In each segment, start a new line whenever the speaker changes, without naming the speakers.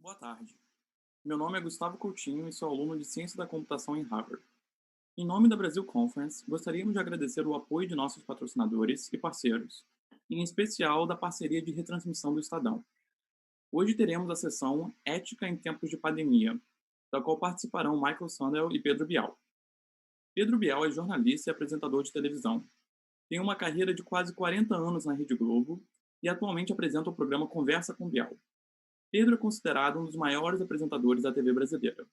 Boa tarde. Meu nome é Gustavo Coutinho e sou aluno de Ciência da Computação em Harvard. Em nome da Brasil Conference, gostaríamos de agradecer o apoio de nossos patrocinadores e parceiros, em especial da parceria de retransmissão do Estadão. Hoje teremos a sessão Ética em Tempos de Pandemia, da qual participarão Michael Sandel e Pedro Bial. Pedro Bial é jornalista e apresentador de televisão. Tem uma carreira de quase 40 anos na Rede Globo e atualmente apresenta o programa Conversa com Bial. Pedro é considerado um dos maiores apresentadores da TV brasileira.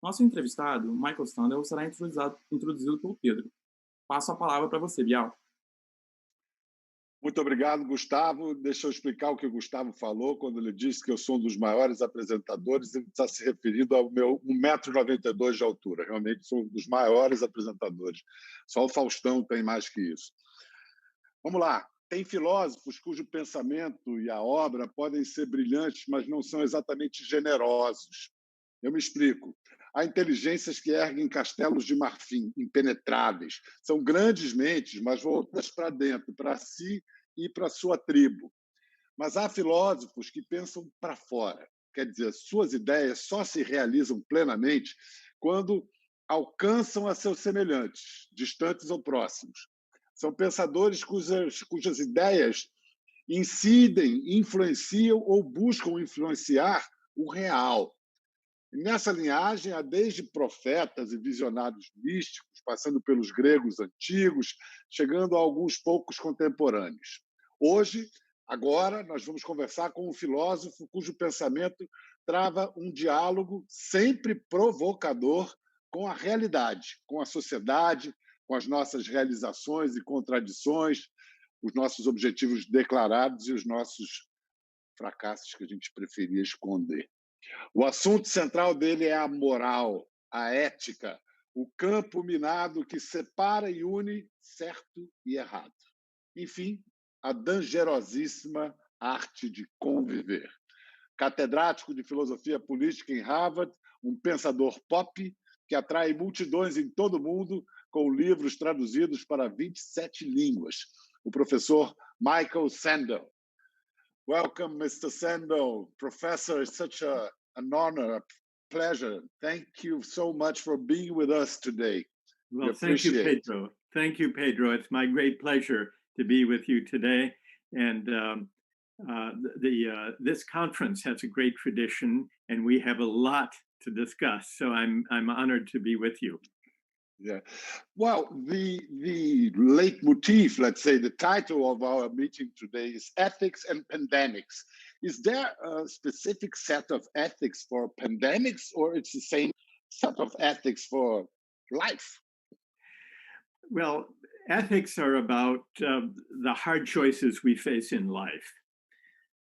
Nosso entrevistado, Michael Sandel, será introduzido pelo Pedro. Passo a palavra para você, Bial.
Muito obrigado, Gustavo. Deixa eu explicar o que o Gustavo falou quando ele disse que eu sou um dos maiores apresentadores. Ele está se referindo ao meu 1,92 m de altura. Realmente sou um dos maiores apresentadores. Só o Faustão tem mais que isso. Vamos lá. Tem filósofos cujo pensamento e a obra podem ser brilhantes, mas não são exatamente generosos. Eu me explico. Há inteligências que erguem castelos de marfim, impenetráveis. São grandes mentes, mas voltadas para dentro, para si e para sua tribo. Mas há filósofos que pensam para fora. Quer dizer, suas ideias só se realizam plenamente quando alcançam a seus semelhantes, distantes ou próximos. São pensadores cujas ideias incidem, influenciam ou buscam influenciar o real. Nessa linhagem, há desde profetas e visionários místicos, passando pelos gregos antigos, chegando a alguns poucos contemporâneos. Hoje, agora, nós vamos conversar com um filósofo cujo pensamento trava um diálogo sempre provocador com a realidade, com a sociedade, com as nossas realizações e contradições, os nossos objetivos declarados e os nossos fracassos que a gente preferia esconder. O assunto central dele é a moral, a ética, o campo minado que separa e une certo e errado. Enfim, a dangerosíssima arte de conviver. Catedrático de filosofia política em Harvard, um pensador pop que atrai multidões em todo o mundo com livros traduzidos para 27 línguas. O professor Michael Sandel. Welcome, Mr. Sandel. Professor, it's such an honor, a pleasure. Thank you so much for being with us today.
Well, thank you, Pedro. Thank you, Pedro. It's my great pleasure to be with you today. And this conference has a great tradition, and we have a lot to discuss. So I'm honored to be with you.
Yeah. Well, the leitmotif, let's say, the title of our meeting today is Ethics and Pandemics. Is there a specific set of ethics for pandemics, or it's the same set of ethics for life?
Well, ethics are about the hard choices we face in life.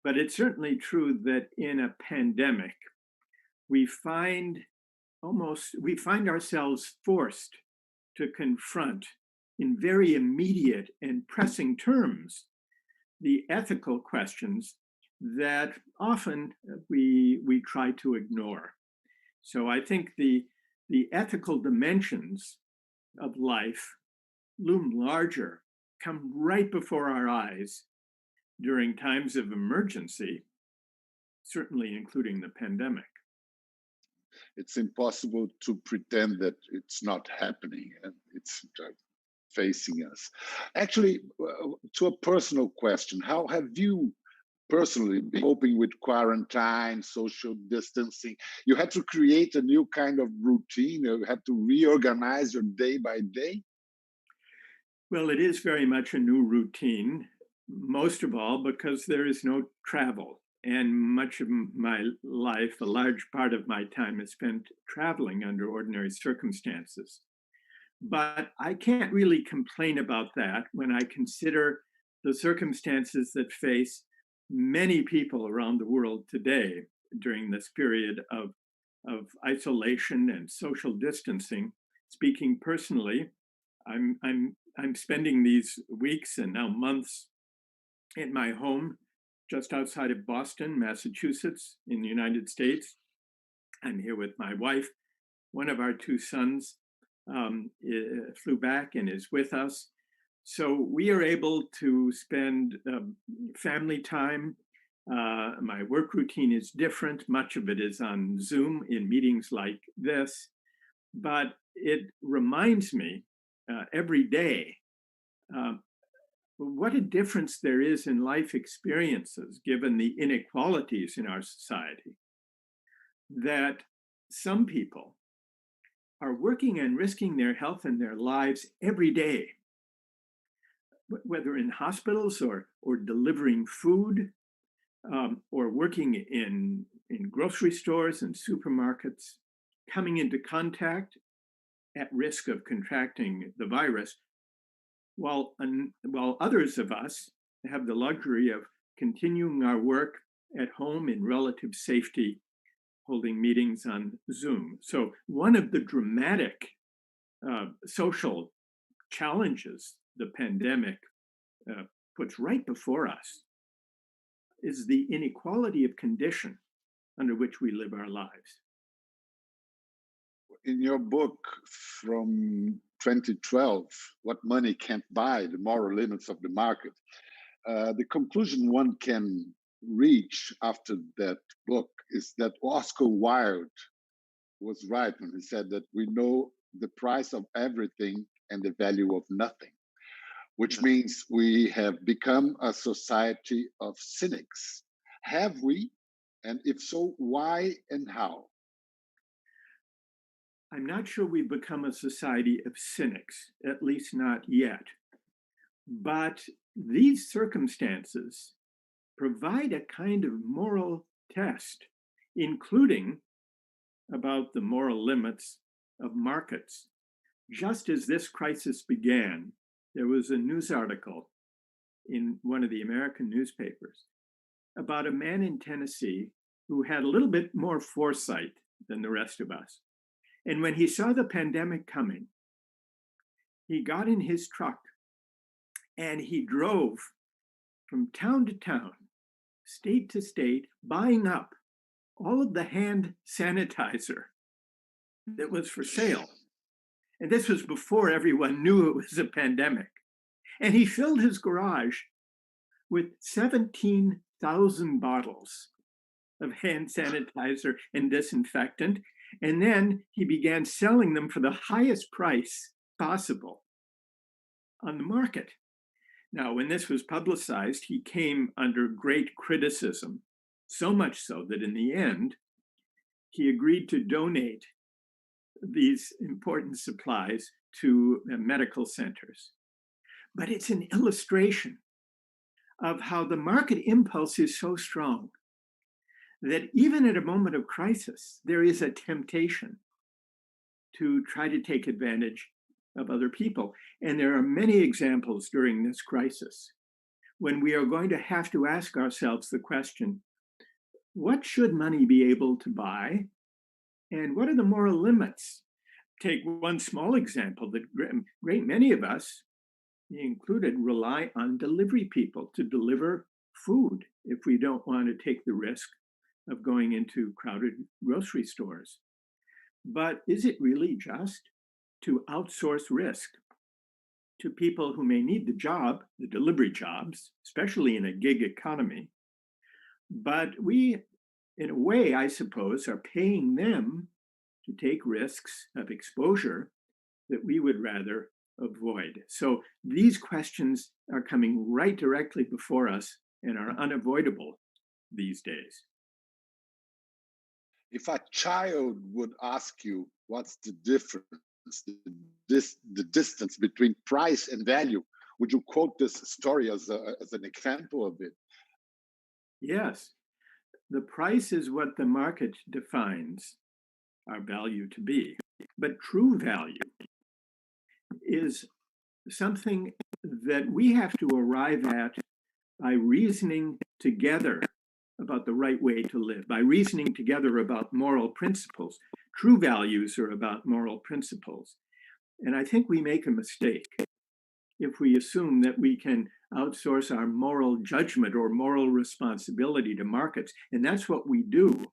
But it's certainly true that in a pandemic, we find ourselves forced to confront in very immediate and pressing terms the ethical questions that often we try to ignore. So I think the ethical dimensions of life loom larger, come right before our eyes during times of emergency, certainly including the pandemic.
It's impossible to pretend that it's not happening and it's facing us. Actually, to a personal question, how have you personally been coping with quarantine, social distancing? You had to create a new kind of routine. You had to reorganize your day by day.
Well, it is very much a new routine, most of all because there is no travel. And much of my life, a large part of my time is spent traveling under ordinary circumstances. But I can't really complain about that when I consider the circumstances that face many people around the world today during this period of isolation and social distancing. Speaking personally, I'm spending these weeks and now months in my home just outside of Boston, Massachusetts, in the United States. I'm here with my wife. One of our two sons flew back and is with us. So we are able to spend family time, My work routine is different. Much of it is on Zoom in meetings like this, but it reminds me every day what a difference there is in life experiences given the inequalities in our society, that some people are working and risking their health and their lives every day, whether in hospitals or delivering food, or working in grocery stores and supermarkets, coming into contact at risk of contracting the virus, while others of us have the luxury of continuing our work at home in relative safety, holding meetings on Zoom. So one of the dramatic social challenges the pandemic puts right before us is the inequality of condition under which we live our lives.
In your book from 2012, What Money Can't Buy, The Moral Limits of the Market, the conclusion one can reach after that book is that Oscar Wilde was right when he said that we know the price of everything and the value of nothing, which means we have become a society of cynics. Have we? And if so, why and how?
I'm not sure we've become a society of cynics, at least not yet. But these circumstances provide a kind of moral test, including about the moral limits of markets. Just as this crisis began, there was a news article in one of the American newspapers about a man in Tennessee who had a little bit more foresight than the rest of us. And when he saw the pandemic coming, he got in his truck and he drove from town to town, state to state, buying up all of the hand sanitizer that was for sale. And this was before everyone knew it was a pandemic. And he filled his garage with 17,000 bottles of hand sanitizer and disinfectant. And then he began selling them for the highest price possible on the market. Now, when this was publicized, he came under great criticism, so much so that in the end, he agreed to donate these important supplies to medical centers. But it's an illustration of how the market impulse is so strong that even at a moment of crisis, there is a temptation to try to take advantage of other people. And there are many examples during this crisis when we are going to have to ask ourselves the question, what should money be able to buy? And what are the moral limits? Take one small example that great many of us, me included, rely on delivery people to deliver food if we don't want to take the risk of going into crowded grocery stores. But is it really just to outsource risk to people who may need the job, the delivery jobs, especially in a gig economy? But we, in a way, I suppose, are paying them to take risks of exposure that we would rather avoid. So these questions are coming right directly before us and are unavoidable these days.
If a child would ask you what's the difference, the distance between price and value, would you quote this story as an example of it?
Yes. The price is what the market defines our value to be. But true value is something that we have to arrive at by reasoning together about the right way to live, by reasoning together about moral principles. True values are about moral principles. And I think we make a mistake if we assume that we can outsource our moral judgment or moral responsibility to markets. And that's what we do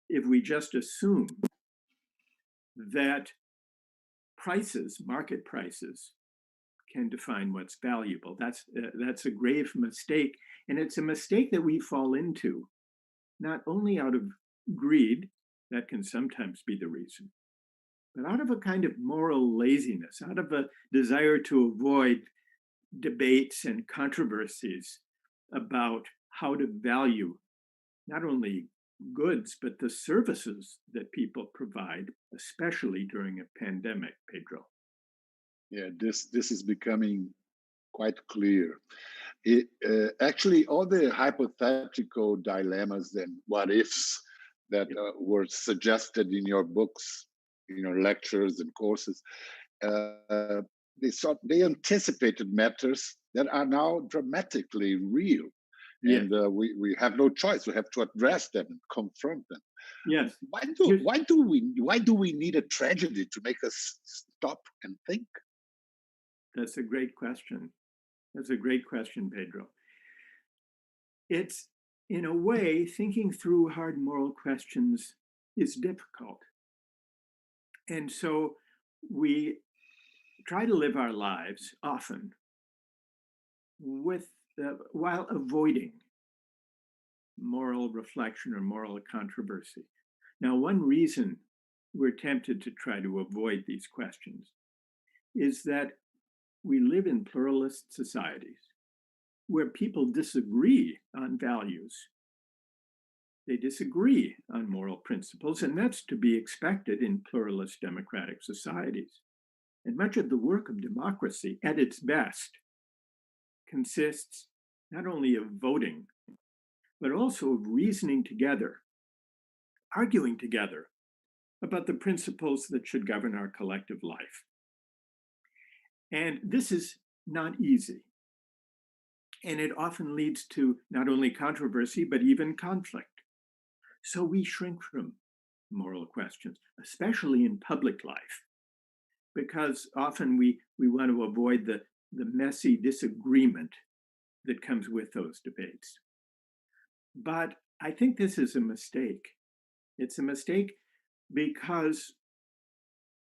if we just assume that prices, market prices, can define what's valuable. That's a grave mistake, and it's a mistake that we fall into, not only out of greed, that can sometimes be the reason, but out of a kind of moral laziness, out of a desire to avoid debates and controversies about how to value not only goods, but the services that people provide, especially during a pandemic, Pedro.
Yeah, this is becoming quite clear. Actually, all the hypothetical dilemmas and what ifs that were suggested in your books, in your lectures and courses, they anticipated matters that are now dramatically real.
Yes.
And we have no choice. We have to address them and confront them.
Yes.
Why do we need a tragedy to make us stop and think?
That's a great question. That's a great question, Pedro. It's, in a way, thinking through hard moral questions is difficult. And so we try to live our lives often while avoiding moral reflection or moral controversy. Now, one reason we're tempted to try to avoid these questions is that we live in pluralist societies where people disagree on values. They disagree on moral principles, and that's to be expected in pluralist democratic societies. And much of the work of democracy at its best consists not only of voting, but also of reasoning together, arguing together about the principles that should govern our collective life. And this is not easy. And it often leads to not only controversy, but even conflict. So we shrink from moral questions, especially in public life, because often we want to avoid the messy disagreement that comes with those debates. But I think this is a mistake. It's a mistake because,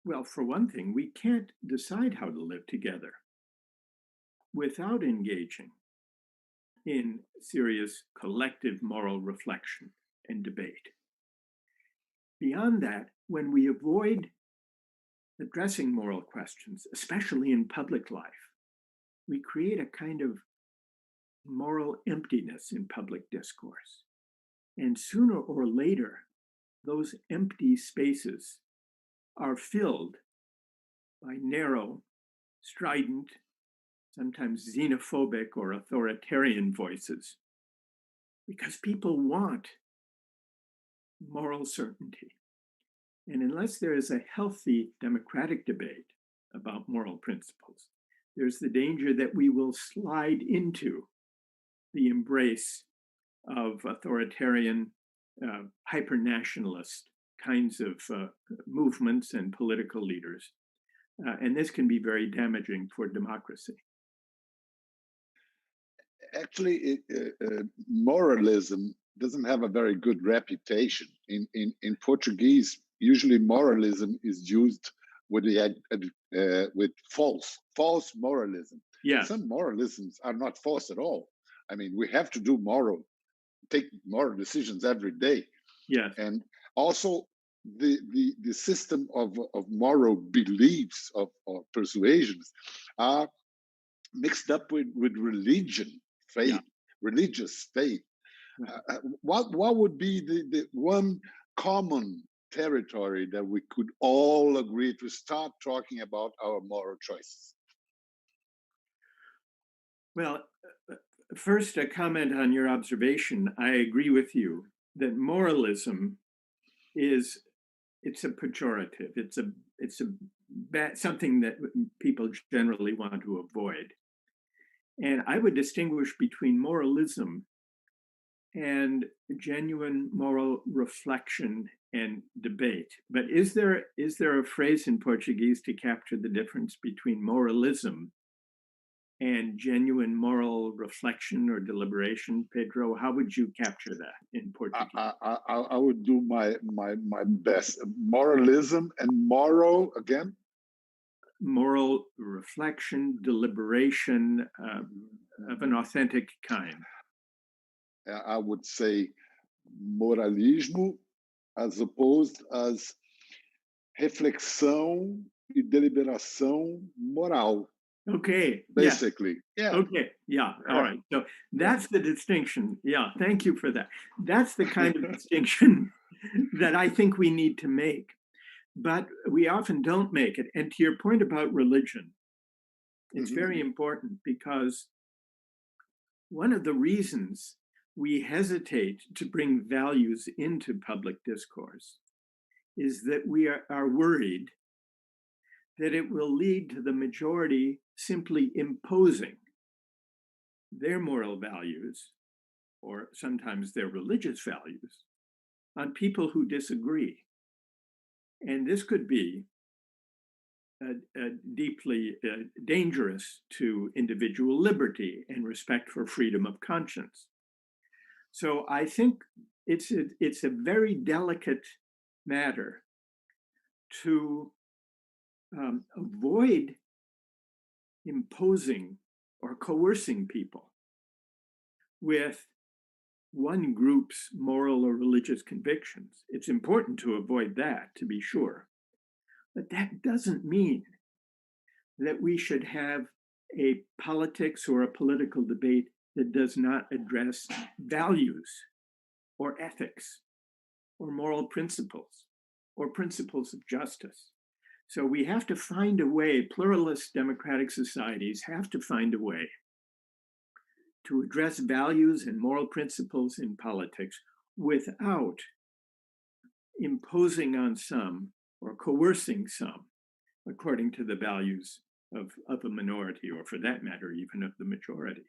well, for one thing, we can't decide how to live together without engaging in serious collective moral reflection and debate. Beyond that, when we avoid addressing moral questions, especially in public life, we create a kind of moral emptiness in public discourse. And sooner or later, those empty spaces are filled by narrow, strident, sometimes xenophobic or authoritarian voices, because people want moral certainty. And unless there is a healthy democratic debate about moral principles, there's the danger that we will slide into the embrace of authoritarian, hyper-nationalist kinds of movements and political leaders. And this can be very damaging for democracy.
Actually, moralism doesn't have a very good reputation. In Portuguese, usually moralism is used with false moralism.
Yeah.
Some moralisms are not false at all. I mean, we have to take moral decisions every day.
Yeah.
And also the system of moral beliefs of persuasions are mixed up with religion, faith, religious faith. What would be the one common territory that we could all agree to start talking about our moral choices?
Well, first, a comment on your observation. I agree with you that moralism it's a pejorative. It's something that people generally want to avoid. And I would distinguish between moralism and genuine moral reflection and debate. But is there a phrase in Portuguese to capture the difference between moralism and genuine moral reflection or deliberation, Pedro? How would you capture that in Portuguese?
I would do my best. Moralism and moral again?
moral reflection, deliberation of an authentic kind.
I would say moralismo as opposed as reflexão e deliberação moral.
Okay.
Basically.
Yeah. Okay. Yeah. All right. So that's
Yeah.
the distinction. Yeah. Thank you for that. That's the kind of distinction that I think we need to make. But we often don't make it. And to your point about religion, it's very important because one of the reasons we hesitate to bring values into public discourse is that we are worried that it will lead to the majority simply imposing their moral values, or sometimes their religious values, on people who disagree. And this could be deeply dangerous to individual liberty and respect for freedom of conscience. So I think it's a very delicate matter to avoid imposing or coercing people with one group's moral or religious convictions. It's important to avoid that, to be sure. But that doesn't mean that we should have a politics or a political debate that does not address values or ethics or moral principles or principles of justice. So we have to find a way, pluralist democratic societies have to find a way to address values and moral principles in politics without imposing on some or coercing some according to the values of a minority, or for that matter, even of the majority.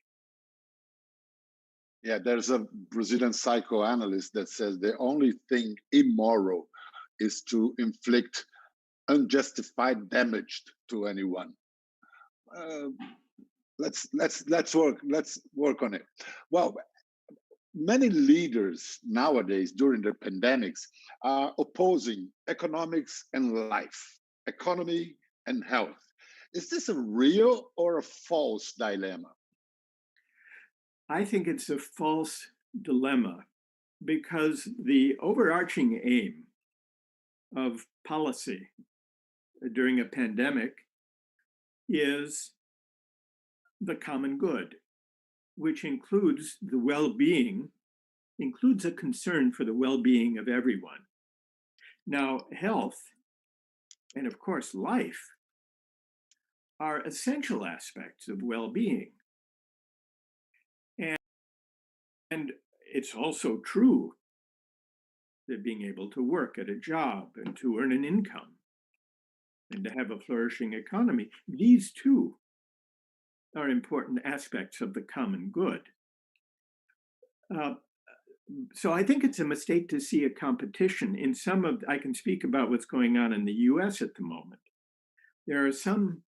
Yeah, there's a Brazilian psychoanalyst that says the only thing immoral is to inflict unjustified damage to anyone. Let's work on it. Well, many leaders nowadays during the pandemics are opposing economics and life, economy and health. Is this a real or a false dilemma?
I think it's a false dilemma because the overarching aim of policy during a pandemic is the common good, which includes the well-being, includes a concern for the well-being of everyone. Now, health and of course life are essential aspects of well-being. And it's also true that being able to work at a job and to earn an income and to have a flourishing economy, these too are important aspects of the common good. So I think it's a mistake to see a competition in some of, I can speak about what's going on in the US at the moment. There are some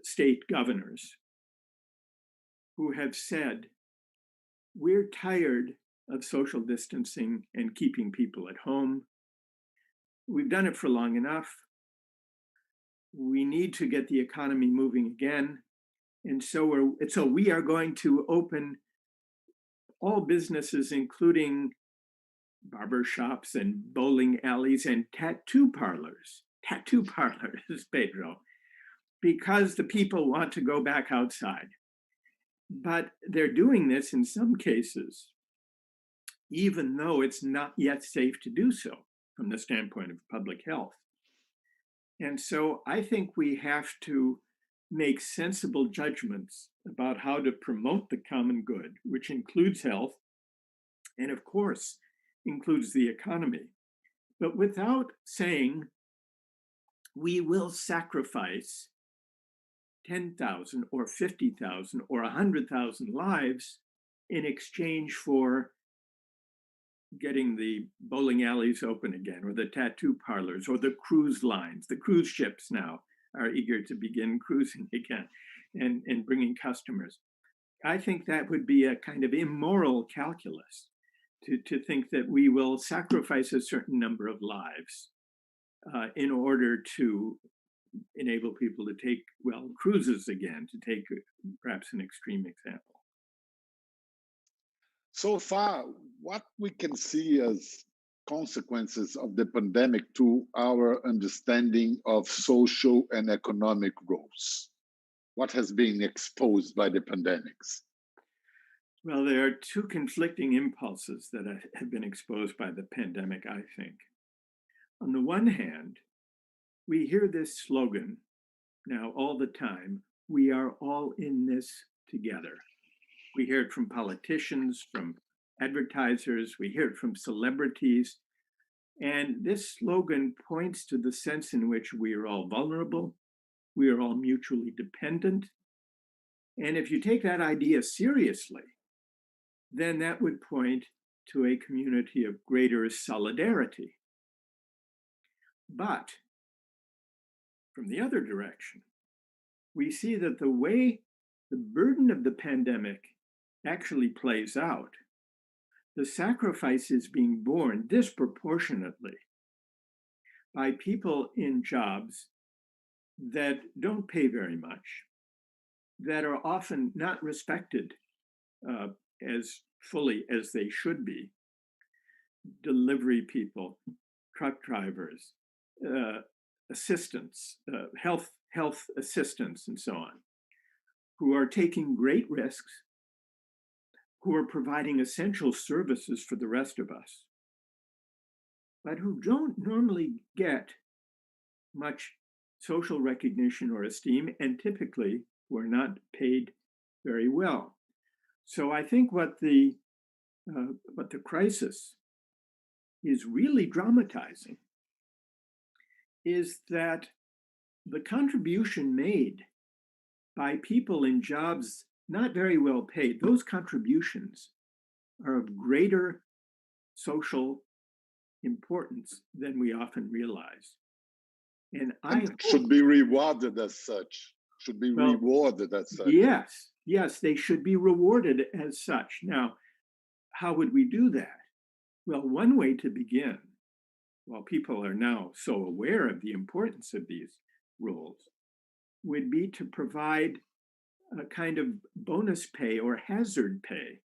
state governors who have said, we're tired of social distancing and keeping people at home. We've done it for long enough. We need to get the economy moving again. And so we are going to open all businesses, including barber shops and bowling alleys and tattoo parlors, Pedro, because the people want to go back outside. But they're doing this in some cases, even though it's not yet safe to do so from the standpoint of public health. And so I think we have to make sensible judgments about how to promote the common good, which includes health and of course includes the economy, but without saying we will sacrifice 10,000 or 50,000 or 100,000 lives in exchange for getting the bowling alleys open again, or the tattoo parlors, or the cruise lines. The cruise ships now are eager to begin cruising again and bringing customers. I think that would be a kind of immoral calculus to think that we will sacrifice a certain number of lives in order to enable people to take, well, cruises again, to take perhaps an extreme example.
So far, what we can see as consequences of the pandemic to our understanding of social and economic roles? What has been exposed by the pandemics?
Well, there are two conflicting impulses that have been exposed by the pandemic, I think. On the one hand, we hear this slogan now all the time: we are all in this together. We hear it from politicians, from advertisers, we hear it from celebrities. And this slogan points to the sense in which we are all vulnerable, we are all mutually dependent. And if you take that idea seriously, then that would point to a community of greater solidarity. But from the other direction, we see that the way the burden of the pandemic actually plays out, the sacrifice is being borne disproportionately by people in jobs that don't pay very much, that are often not respected as fully as they should be. Delivery people, truck drivers, assistants, health assistants, and so on, who are taking great risks, who are providing essential services for the rest of us, but who don't normally get much social recognition or esteem, and typically who are not paid very well. So I think what the crisis is really dramatizing is that the contribution made by people in jobs not very well paid, those contributions are of greater social importance than we often realize. And I
should be rewarded as such. Should be rewarded as such.
Yes, they should be rewarded as such. Now, how would we do that? Well, one way to begin, while people are now so aware of the importance of these roles, would be to provide a kind of bonus pay or hazard pay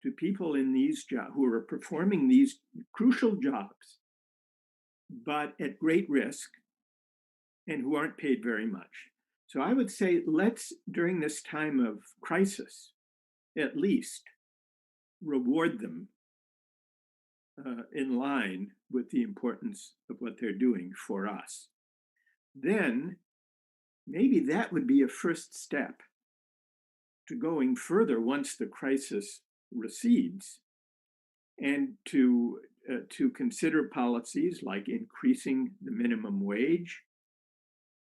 to people in these jobs who are performing these crucial jobs, but at great risk and who aren't paid very much. So I would say let's, during this time of crisis, at least reward them in line with the importance of what they're doing for us. Then maybe that would be a first step to going further once the crisis recedes, and to consider policies like increasing the minimum wage,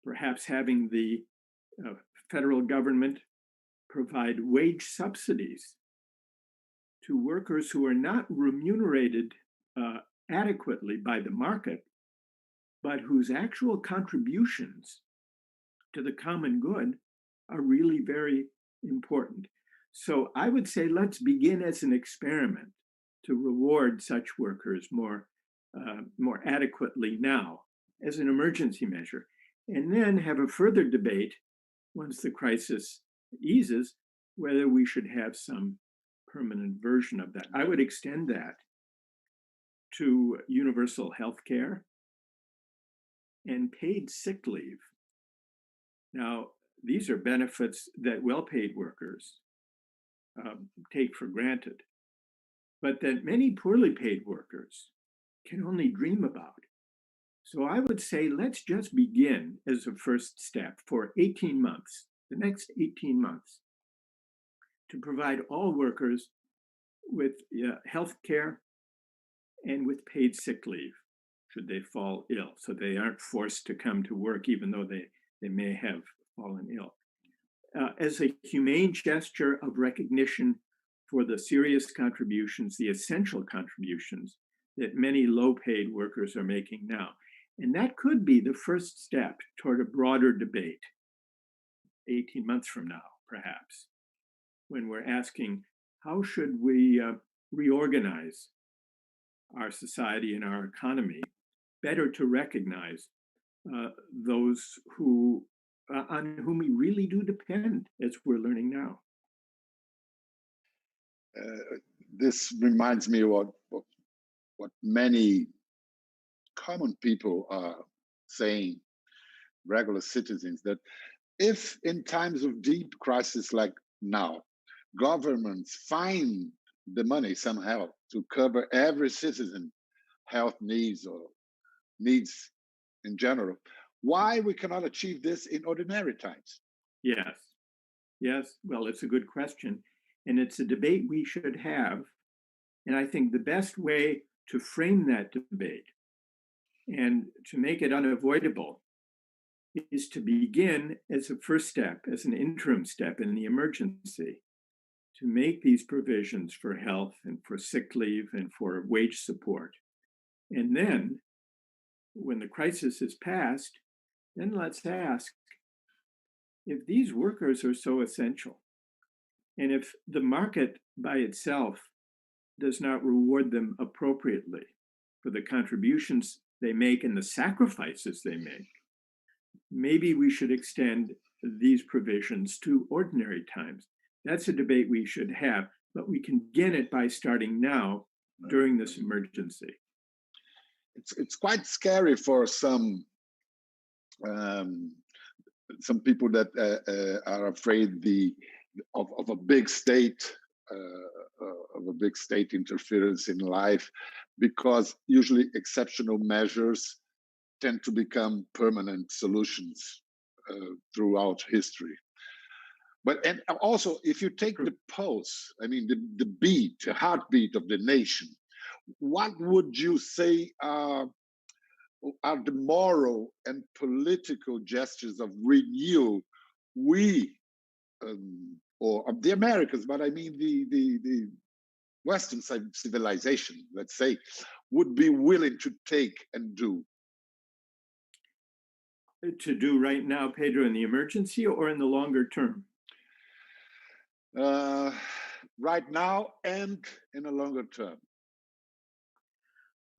perhaps having the federal government provide wage subsidies to workers who are not remunerated adequately by the market, but whose actual contributions to the common good are really very important. So I would say let's begin as an experiment to reward such workers more adequately now as an emergency measure, and then have a further debate once the crisis eases whether we should have some permanent version of that. I would extend that to universal health care and paid sick leave. Now, these are benefits that well-paid workers take for granted, but that many poorly paid workers can only dream about. So I would say let's just begin as a first step for 18 months, the next 18 months, to provide all workers with health care and with paid sick leave should they fall ill, so they aren't forced to come to work even though they may have fallen ill. As a humane gesture of recognition for the serious contributions, the essential contributions that many low-paid workers are making now. And that could be the first step toward a broader debate 18 months from now, perhaps, when we're asking, how should we reorganize our society and our economy better to recognize those who on whom we really do depend, as we're learning now.
This reminds me of what many common people are saying, regular citizens, that if in times of deep crisis like now, governments find the money somehow to cover every citizen health needs or needs in general, why we cannot achieve this in ordinary times?
Yes. Well, it's a good question. And it's a debate we should have. And I think the best way to frame that debate and to make it unavoidable is to begin as a first step, as an interim step in the emergency, to make these provisions for health and for sick leave and for wage support. And then, when the crisis is past, then let's ask, if these workers are so essential, and if the market by itself does not reward them appropriately for the contributions they make and the sacrifices they make, maybe we should extend these provisions to ordinary times. That's a debate we should have, but we can begin it by starting now during this emergency.
It's quite scary for some people that are afraid of a big state interference in life, because usually exceptional measures tend to become permanent solutions throughout history. But and also, if you take the pulse, I mean the heartbeat of the nation, what would you say are the moral and political gestures of renewal or of the Americans, but I mean the Western civilization, let's say, would be willing to take and do?
To do right now, Pedro, in the emergency or in the longer term?
Right now and in a longer term.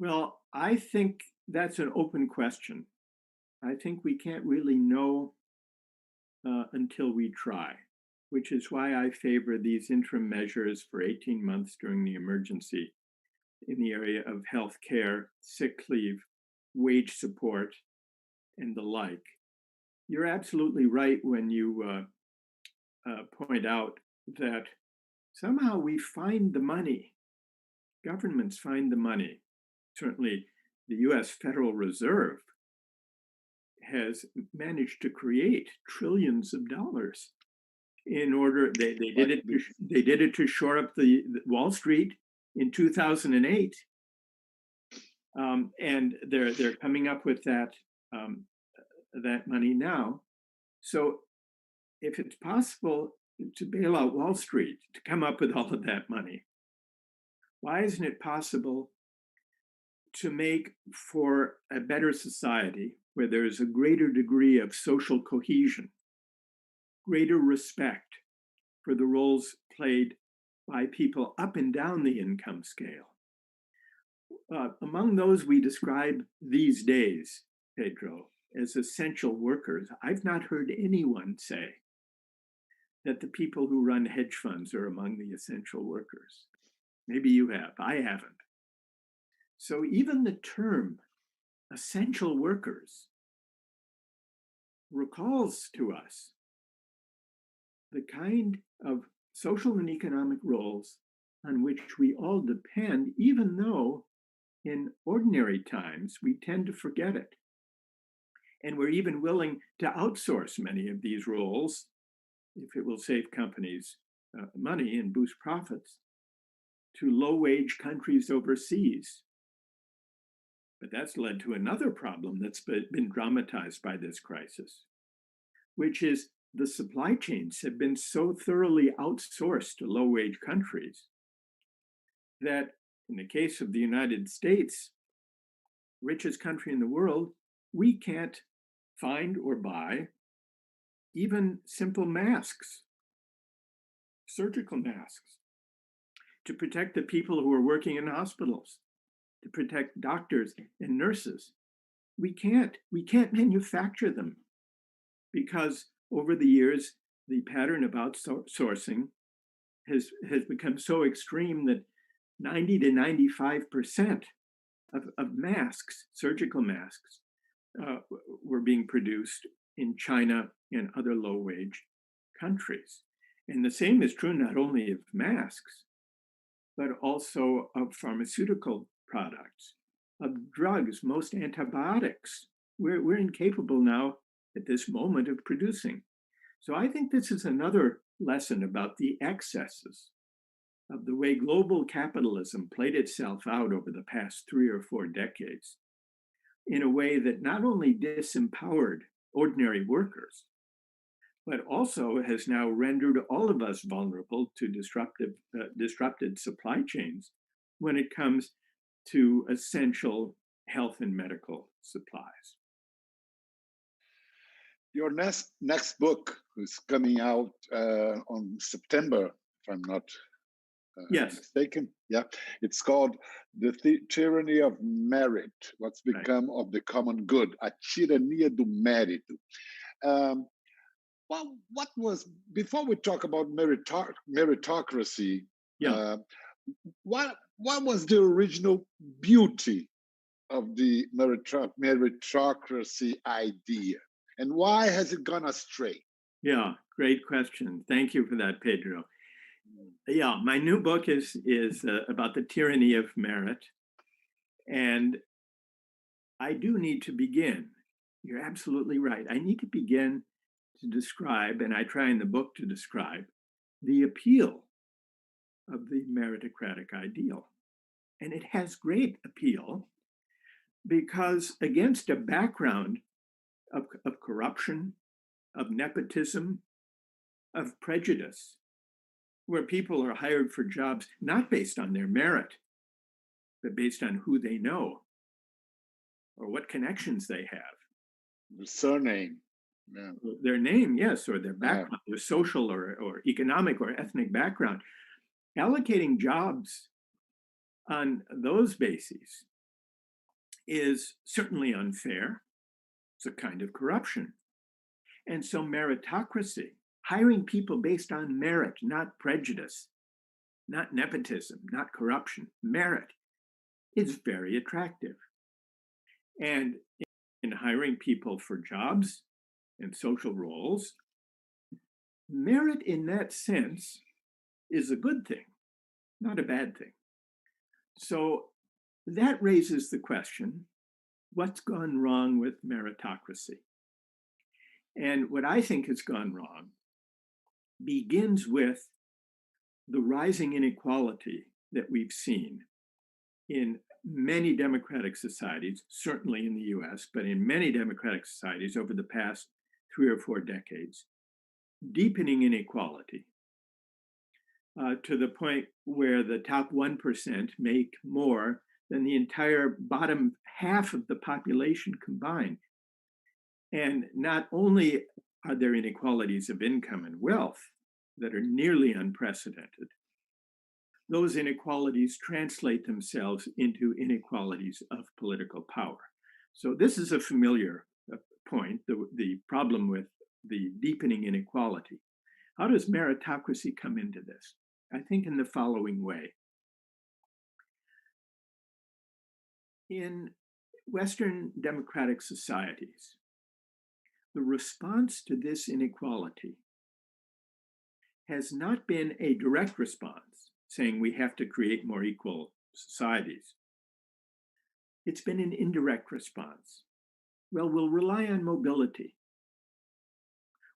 Well, I think that's an open question. I think we can't really know until we try, which is why I favor these interim measures for 18 months during the emergency in the area of health care, sick leave, wage support, and the like. You're absolutely right when you point out that somehow we find the money. Governments find the money. Certainly, the US Federal Reserve has managed to create trillions of dollars in order, they did it to shore up the Wall Street in 2008. And they're coming up with that money now. So if it's possible to bail out Wall Street, to come up with all of that money, why isn't it possible to make for a better society where there is a greater degree of social cohesion, greater respect for the roles played by people up and down the income scale? Among those we describe these days, Pedro, as essential workers, I've not heard anyone say that the people who run hedge funds are among the essential workers. Maybe you have, I haven't. So even the term essential workers recalls to us the kind of social and economic roles on which we all depend, even though in ordinary times we tend to forget it. And we're even willing to outsource many of these roles if it will save companies money and boost profits to low-wage countries overseas. But that's led to another problem that's been dramatized by this crisis, which is the supply chains have been so thoroughly outsourced to low-wage countries that in the case of the United States, richest country in the world, we can't find or buy even simple masks, surgical masks, to protect the people who are working in hospitals, to protect doctors and nurses. we can't manufacture them, because over the years, the pattern of outsourcing has become so extreme that 90 to 95% of masks, surgical masks, were being produced in China and other low-wage countries. And the same is true not only of masks, but also of pharmaceutical products, of drugs, most antibiotics. We're incapable now at this moment of producing. So I think this is another lesson about the excesses of the way global capitalism played itself out over the past 3 or 4 decades in a way that not only disempowered ordinary workers, but also has now rendered all of us vulnerable to disrupted supply chains when it comes to essential health and medical supplies.
Your next book is coming out on September, if I'm not mistaken. Yeah, it's called The Tyranny of Merit, What's Become of the Common Good, A Tirania do Mérito. Well, what was, before we talk about meritocracy, what was the original beauty of the meritocracy idea? And why has it gone astray?
Yeah, great question. Thank you for that, Pedro. Yeah, my new book is about the tyranny of merit. And I do need to begin. You're absolutely right. I need to begin to describe, and I try in the book to describe, the appeal of the meritocratic ideal. And it has great appeal because against a background of corruption, of nepotism, of prejudice, where people are hired for jobs not based on their merit, but based on who they know or what connections they have.
The surname. Yeah.
Their name, yes, or their background, their social or economic or ethnic background. Allocating jobs on those bases is certainly unfair. It's a kind of corruption. And so meritocracy, hiring people based on merit, not prejudice, not nepotism, not corruption, merit, is very attractive. And in hiring people for jobs and social roles, merit in that sense is a good thing, not a bad thing. So that raises the question, what's gone wrong with meritocracy? And what I think has gone wrong begins with the rising inequality that we've seen in many democratic societies, certainly in the US, but in many democratic societies over the past 3 or 4 decades, deepening inequality to the point where the top 1% make more than the entire bottom half of the population combined. And not only are there inequalities of income and wealth that are nearly unprecedented, those inequalities translate themselves into inequalities of political power. So this is a familiar point, the problem with the deepening inequality. How does meritocracy come into this? I think in the following way. In Western democratic societies, the response to this inequality has not been a direct response, saying we have to create more equal societies. It's been an indirect response. Well, we'll rely on mobility.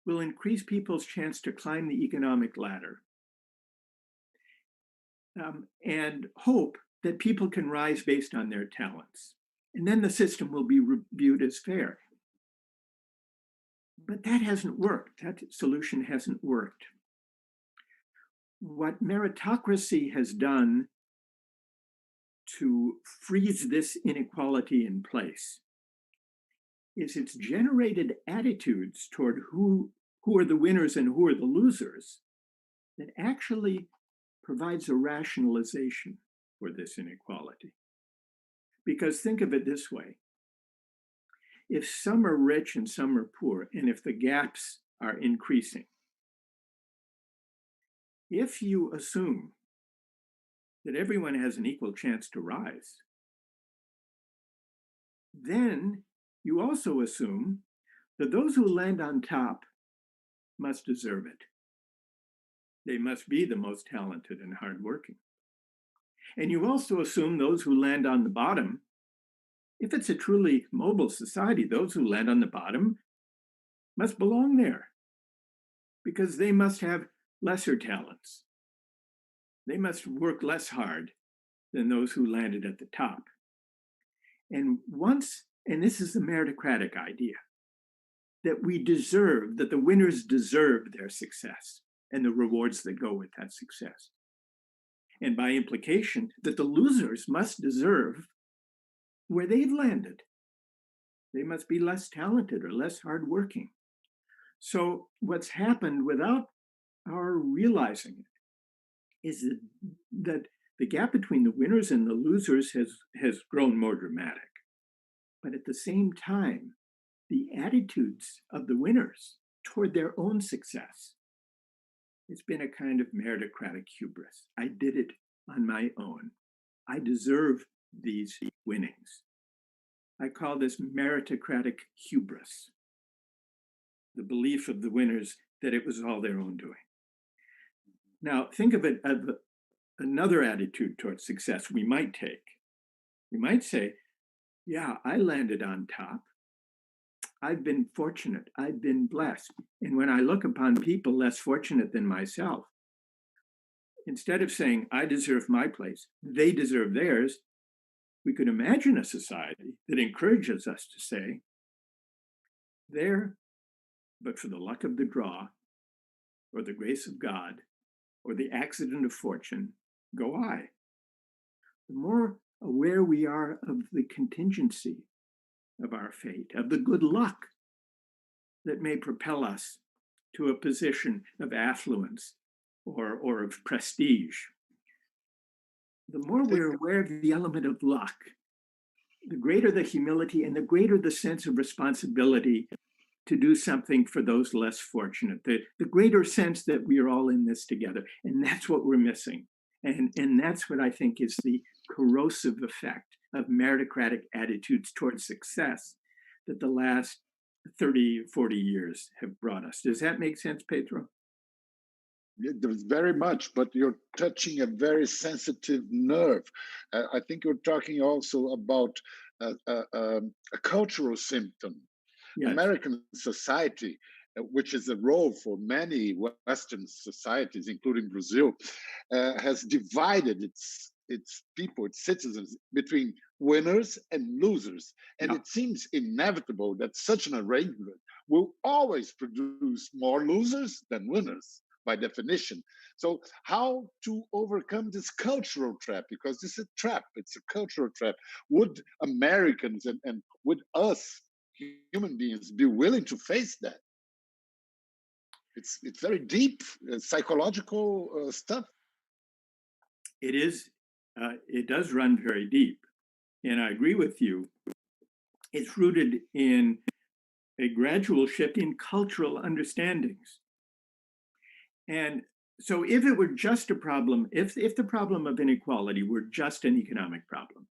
We'll increase people's chance to climb the economic ladder and hope that people can rise based on their talents. And then the system will be viewed as fair. But that hasn't worked. That solution hasn't worked. What meritocracy has done to freeze this inequality in place is it's generated attitudes toward who are the winners and who are the losers that actually provides a rationalization for this inequality. Because think of it this way. if some are rich and some are poor, and if the gaps are increasing, if you assume that everyone has an equal chance to rise, then you also assume that those who land on top must deserve it. They must be the most talented and hardworking. And you also assume those who land on the bottom, if it's a truly mobile society, those who land on the bottom must belong there because they must have lesser talents. They must work less hard than those who landed at the top. And this is the meritocratic idea, that we deserve, that the winners deserve their success and the rewards that go with that success. And by implication, that the losers must deserve where they've landed. They must be less talented or less hardworking. So what's happened without our realizing it is that the gap between the winners and the losers has grown more dramatic. But at the same time, the attitudes of the winners toward their own success, it's been a kind of meritocratic hubris. I did it on my own. I deserve these winnings. I call this meritocratic hubris, the belief of the winners that it was all their own doing. Now, think of it as another attitude towards success we might take. We might say, yeah, I landed on top. I've been fortunate. I've been blessed. And when I look upon people less fortunate than myself, instead of saying, I deserve my place, they deserve theirs, we could imagine a society that encourages us to say, there, but for the luck of the draw, or the grace of God, or the accident of fortune, go I. The more aware we are of the contingency of our fate, of the good luck that may propel us to a position of affluence or of prestige, the more we're aware of the element of luck, the greater the humility and the greater the sense of responsibility to do something for those less fortunate, the greater sense that we are all in this together. And that's what we're missing. And that's what I think is the corrosive effect of meritocratic attitudes towards success that the last 30, 40 years have brought us. Does that make sense, Pedro?
It does very much, but you're touching a very sensitive nerve. I think you're talking also about a cultural symptom. Yes. American society, which is a role for many Western societies, including Brazil, has divided its people, its citizens, between winners and losers. And it seems inevitable that such an arrangement will always produce more losers than winners, by definition. So how to overcome this cultural trap? Because this is a trap, it's a cultural trap. Would Americans and would us, human beings, be willing to face that? It's very deep, psychological stuff.
It is. It does run very deep. And I agree with you. It's rooted in a gradual shift in cultural understandings. And so if it were just a problem, if the problem of inequality were just an economic problem,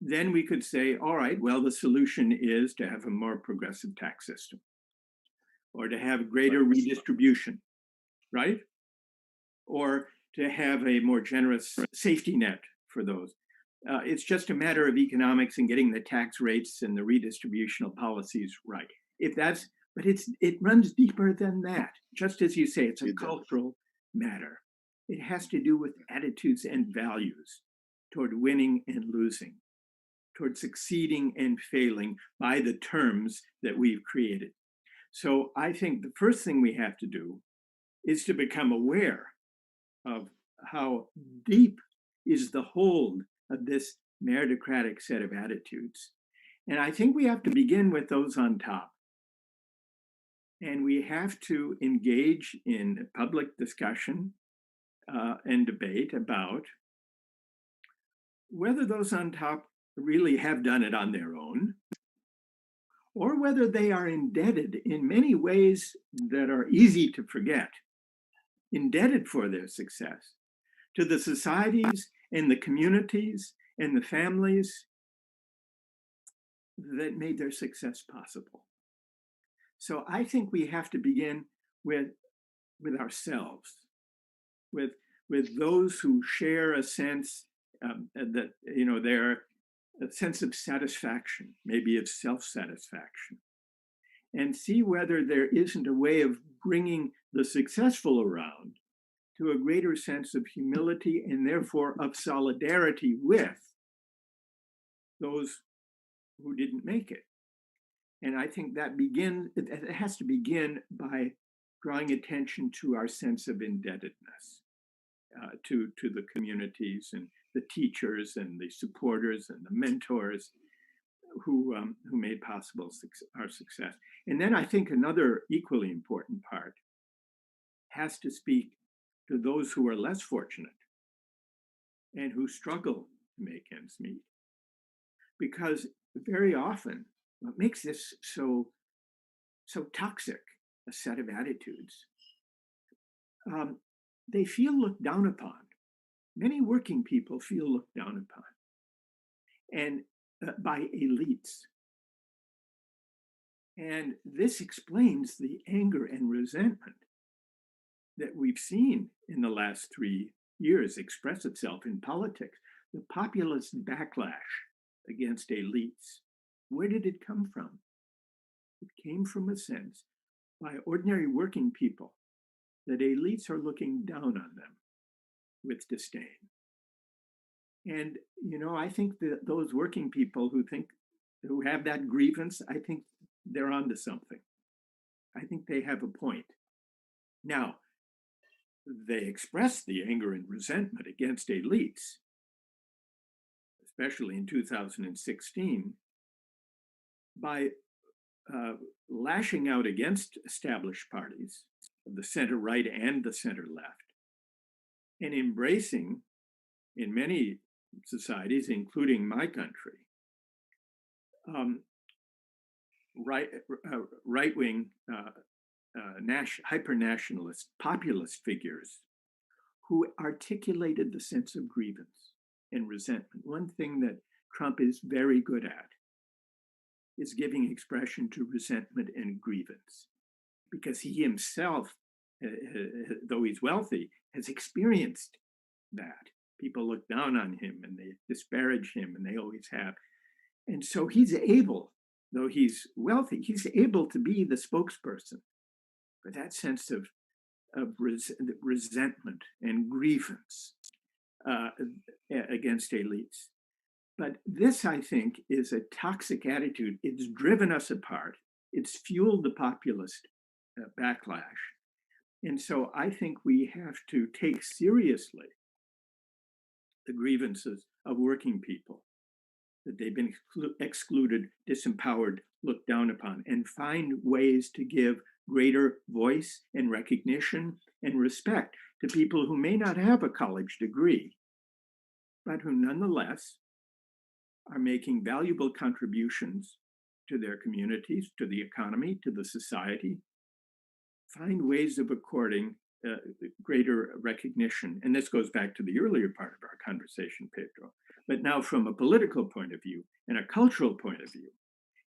then we could say, all right, well, the solution is to have a more progressive tax system or to have greater redistribution, right? Or to have a more generous safety net for those. It's just a matter of economics and getting the tax rates and the redistributional policies right. But it runs deeper than that. Just as you say, it's a cultural matter. It has to do with attitudes and values toward winning and losing, toward succeeding and failing by the terms that we've created. So I think the first thing we have to do is to become aware of how deep is the hold of this meritocratic set of attitudes. And I think we have to begin with those on top. And we have to engage in public discussion and debate about whether those on top really have done it on their own, or whether they are indebted in many ways that are easy to forget, indebted for their success to the societies and the communities and the families that made their success possible. So I think we have to begin with ourselves, with those who share a sense that, they're a sense of satisfaction, maybe of self-satisfaction, and see whether there isn't a way of bringing the successful around to a greater sense of humility and therefore of solidarity with those who didn't make it. And I think that it has to begin by drawing attention to our sense of indebtedness to the communities and the teachers and the supporters and the mentors who made possible our success. And then I think another equally important part has to speak to those who are less fortunate and who struggle to make ends meet. Because very often what makes this so toxic a set of attitudes, they feel looked down upon. Many working people feel looked down upon, and by elites. And this explains the anger and resentment that we've seen in the last 3 years express itself in politics. The populist backlash against elites. Where did it come from? It came from a sense by ordinary working people that elites are looking down on them with disdain. And, I think that those working people who have that grievance, I think they're onto something. I think they have a point. Now, they express the anger and resentment against elites, especially in 2016, by lashing out against established parties of the center right and the center left, and embracing, in many societies, including my country, right-wing hyper-nationalist populist figures who articulated the sense of grievance and resentment. One thing that Trump is very good at is giving expression to resentment and grievance, because he himself, though he's wealthy, has experienced that. People look down on him and they disparage him, and they always have. And so he's able, though he's wealthy, he's able to be the spokesperson for that sense of resentment and grievance against elites. But this, I think, is a toxic attitude. It's driven us apart. It's fueled the populist backlash. And so I think we have to take seriously the grievances of working people, that they've been excluded, disempowered, looked down upon, and find ways to give greater voice and recognition and respect to people who may not have a college degree, but who nonetheless are making valuable contributions to their communities, to the economy, to the society. Find ways of according greater recognition. And this goes back to the earlier part of our conversation, Pedro. But now from a political point of view and a cultural point of view,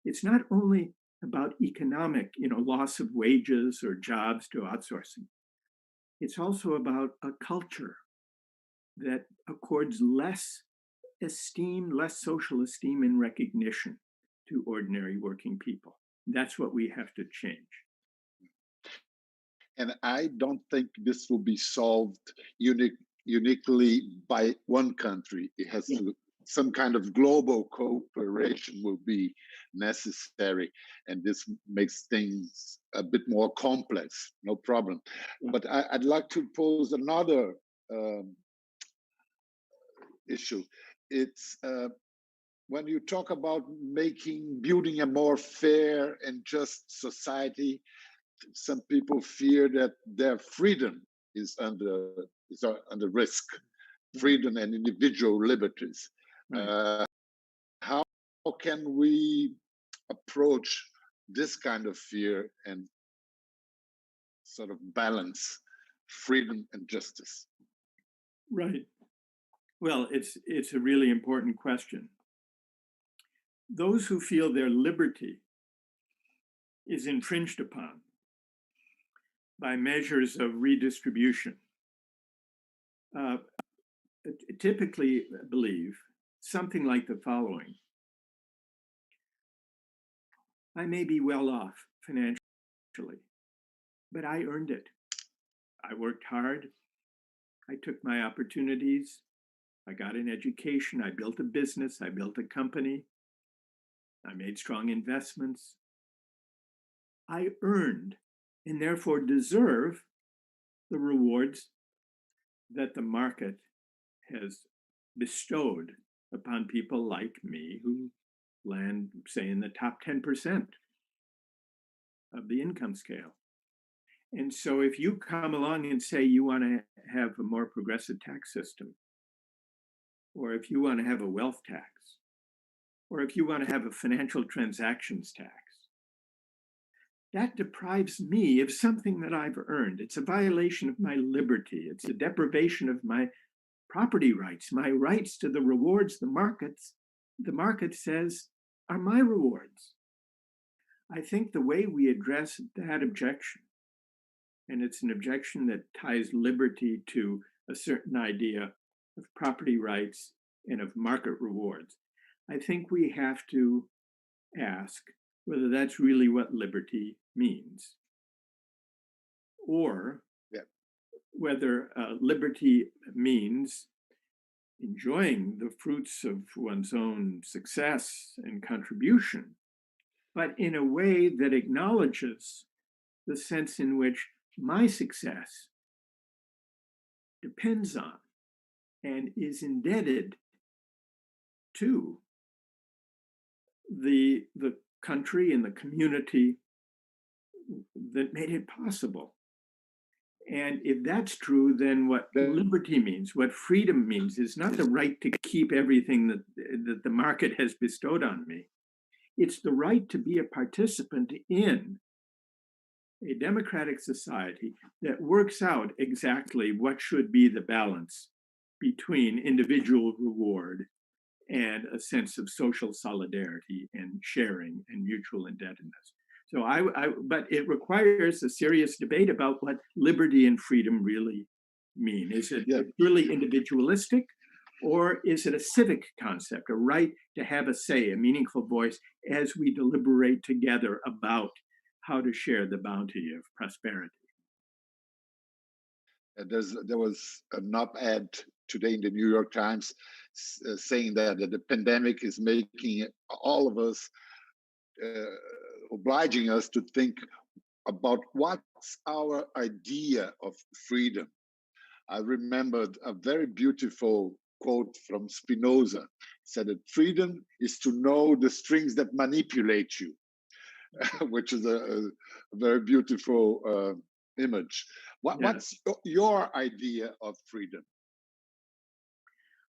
it's not only about economic, loss of wages or jobs to outsourcing. It's also about a culture that accords less esteem, less social esteem and recognition to ordinary working people. That's what we have to change.
And I don't think this will be solved uniquely by one country. It has to, some kind of global cooperation will be necessary. And this makes things a bit more complex, no problem. But I'd like to pose another issue. It's when you talk about building a more fair and just society, some people fear that their freedom is under risk, freedom and individual liberties. How can we approach this kind of fear and sort of balance freedom and justice?
Right. Well, it's a really important question. Those who feel their liberty is infringed upon by measures of redistribution typically believe something like the following. I may be well off financially, but I earned it. I worked hard. I took my opportunities. I got an education. I built a business. I built a company. I made strong investments. I earned and therefore deserve the rewards that the market has bestowed upon people like me who land, say, in the top 10% of the income scale. And so if you come along and say you want to have a more progressive tax system, or if you want to have a wealth tax, or if you want to have a financial transactions tax, that deprives me of something that I've earned. It's a violation of my liberty. It's a deprivation of my property rights, my rights to the rewards the market says are my rewards. I think the way we address that objection, and it's an objection that ties liberty to a certain idea of property rights and of market rewards, I think we have to ask whether that's really what liberty means, or whether liberty means enjoying the fruits of one's own success and contribution, but in a way that acknowledges the sense in which my success depends on and is indebted to the country and the community that made it possible. And if that's true, then what liberty means, what freedom means, is not the right to keep everything that the market has bestowed on me. It's the right to be a participant in a democratic society that works out exactly what should be the balance between individual reward and a sense of social solidarity and sharing and mutual indebtedness. So but it requires a serious debate about what liberty and freedom really mean. Is it purely individualistic, or is it a civic concept, a right to have a say, a meaningful voice as we deliberate together about how to share the bounty of prosperity?
There was an op-ed today in the New York Times saying that the pandemic is making all of us, obliging us to think about what's our idea of freedom. I remembered a very beautiful quote from Spinoza. He said that freedom is to know the strings that manipulate you, which is a very beautiful image. What's your idea of freedom?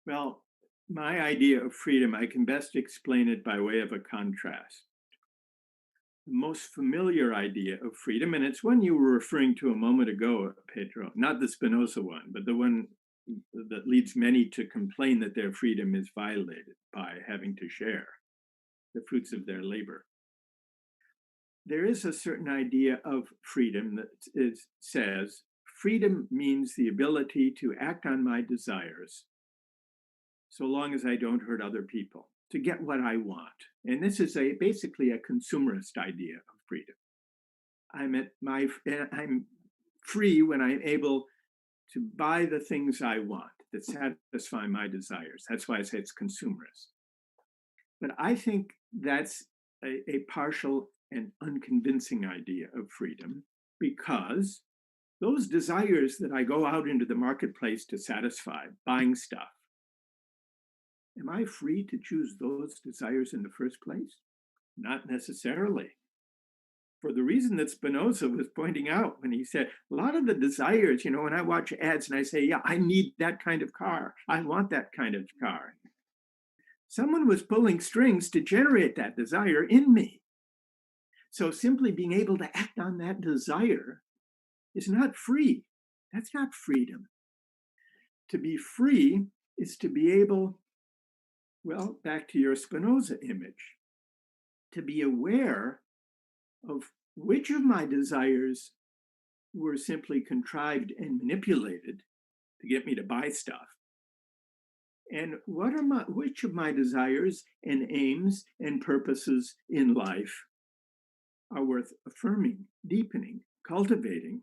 Well, my idea of freedom, I can best explain it by way of a contrast. The most familiar idea of freedom, and it's one you were referring to a moment ago, Pedro, not the Spinoza one, but the one that leads many to complain that their freedom is violated by having to share the fruits of their labor. There is a certain idea of freedom that says freedom means the ability to act on my desires so long as I don't hurt other people, to get what I want. And this is basically a consumerist idea of freedom. I'm free when I'm able to buy the things I want that satisfy my desires. That's why I say it's consumerist. But I think that's a partial and unconvincing idea of freedom, because those desires that I go out into the marketplace to satisfy, buying stuff, am I free to choose those desires in the first place? Not necessarily. For the reason that Spinoza was pointing out when he said, a lot of the desires, when I watch ads and I say, yeah, I need that kind of car, I want that kind of car. Someone was pulling strings to generate that desire in me. So simply being able to act on that desire is not free. That's not freedom. To be free is to be able, well, back to your Spinoza image, to be aware of which of my desires were simply contrived and manipulated to get me to buy stuff, and which of my desires and aims and purposes in life are worth affirming, deepening, cultivating.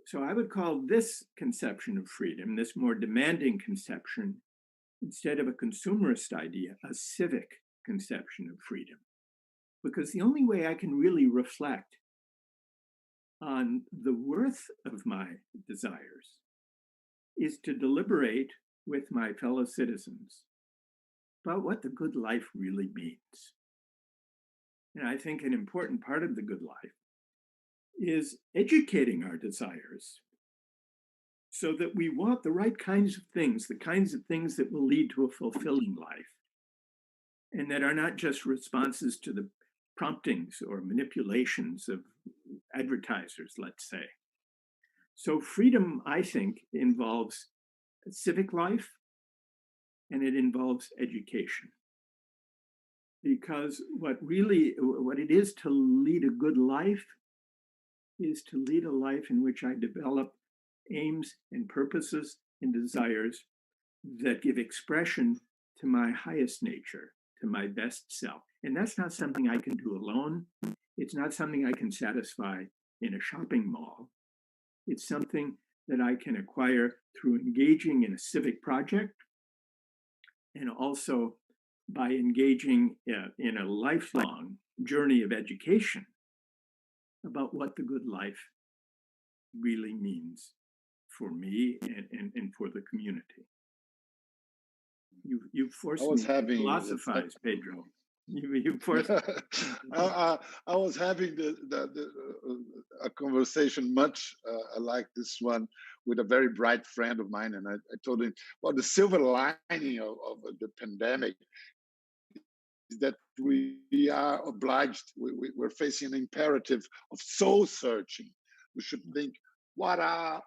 So I would call this conception of freedom, this more demanding conception, instead of a consumerist idea, a civic conception of freedom. Because the only way I can really reflect on the worth of my desires is to deliberate with my fellow citizens about what the good life really means. And I think an important part of the good life is educating our desires so that we want the right kinds of things, the kinds of things that will lead to a fulfilling life, and that are not just responses to the promptings or manipulations of advertisers, let's say. So freedom, I think, involves civic life, and it involves education. Because what it is to lead a good life is to lead a life in which I develop aims and purposes and desires that give expression to my highest nature, to my best self. And that's not something I can do alone. It's not something I can satisfy in a shopping mall. It's something that I can acquire through engaging in a civic project, and also by engaging in a lifelong journey of education about what the good life really means for me and for the community. You forced me to philosophize, Pedro. You forced.
I was having a conversation much like this one with a very bright friend of mine, and I told him, well, the silver lining of the pandemic is that we are obliged, we're facing an imperative of soul searching. We should think, what are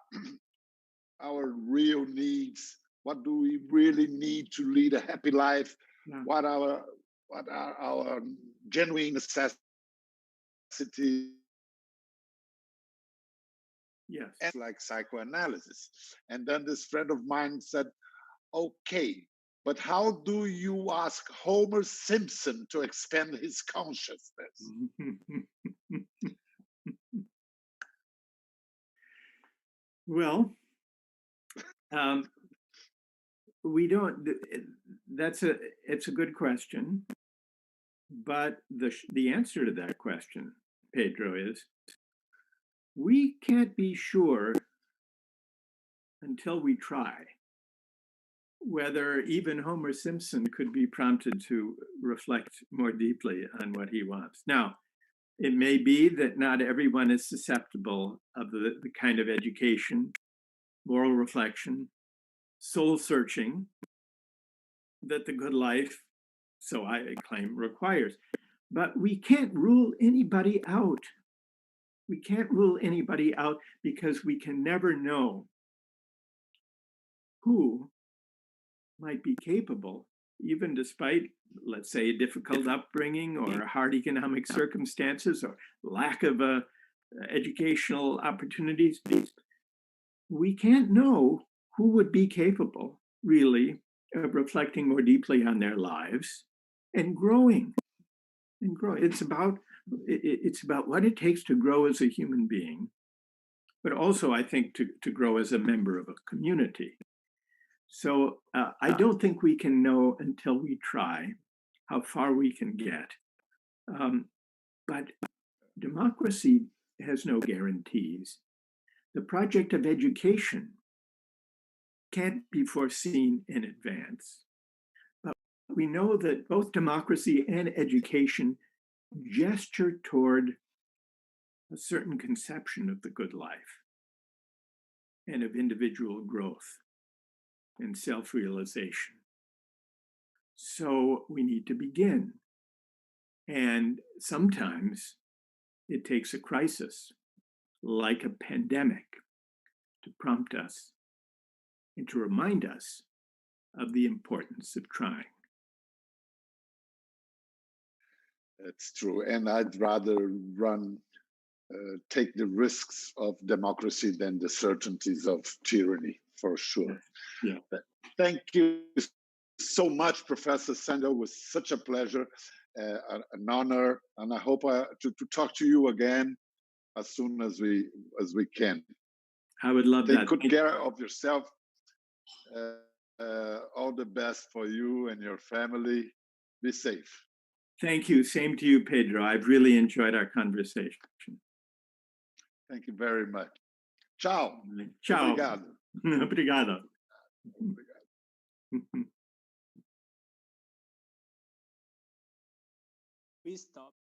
our real needs? What do we really need to lead a happy life?
Yeah.
What are our genuine necessities?
Yes.
And like psychoanalysis. And then this friend of mine said, okay, but how do you ask Homer Simpson to expand his consciousness?
Well, we don't. It's a good question, but the answer to that question, Pedro, is we can't be sure until we try whether even Homer Simpson could be prompted to reflect more deeply on what he wants. Now, it may be that not everyone is susceptible of the kind of education, moral reflection, soul searching that the good life, so I claim, requires. But we can't rule anybody out. We can't rule anybody out because we can never know who might be capable, even despite, let's say, a difficult upbringing or hard economic circumstances or lack of educational opportunities. We can't know who would be capable, really, of reflecting more deeply on their lives and growing. It's about what it takes to grow as a human being, but also, I think, to grow as a member of a community. So I don't think we can know until we try how far we can get. But democracy has no guarantees. The project of education can't be foreseen in advance. But we know that both democracy and education gesture toward a certain conception of the good life and of individual growth and self-realization. So we need to begin. And sometimes it takes a crisis, like a pandemic, to prompt us and to remind us of the importance of trying.
That's true. And I'd rather take the risks of democracy than the certainties of tyranny, for sure.
Yeah.
Thank you so much, Professor Sandel. It was such a pleasure, an honor, and I hope to talk to you again as soon as we can.
I would love that.
Take good care of yourself. All the best for you and your family. Be safe.
Thank you. Same to you, Pedro. I've really enjoyed our conversation.
Thank you very much. Ciao.
Ciao.
Obrigado.
Obrigado.
Obrigado.
We stop.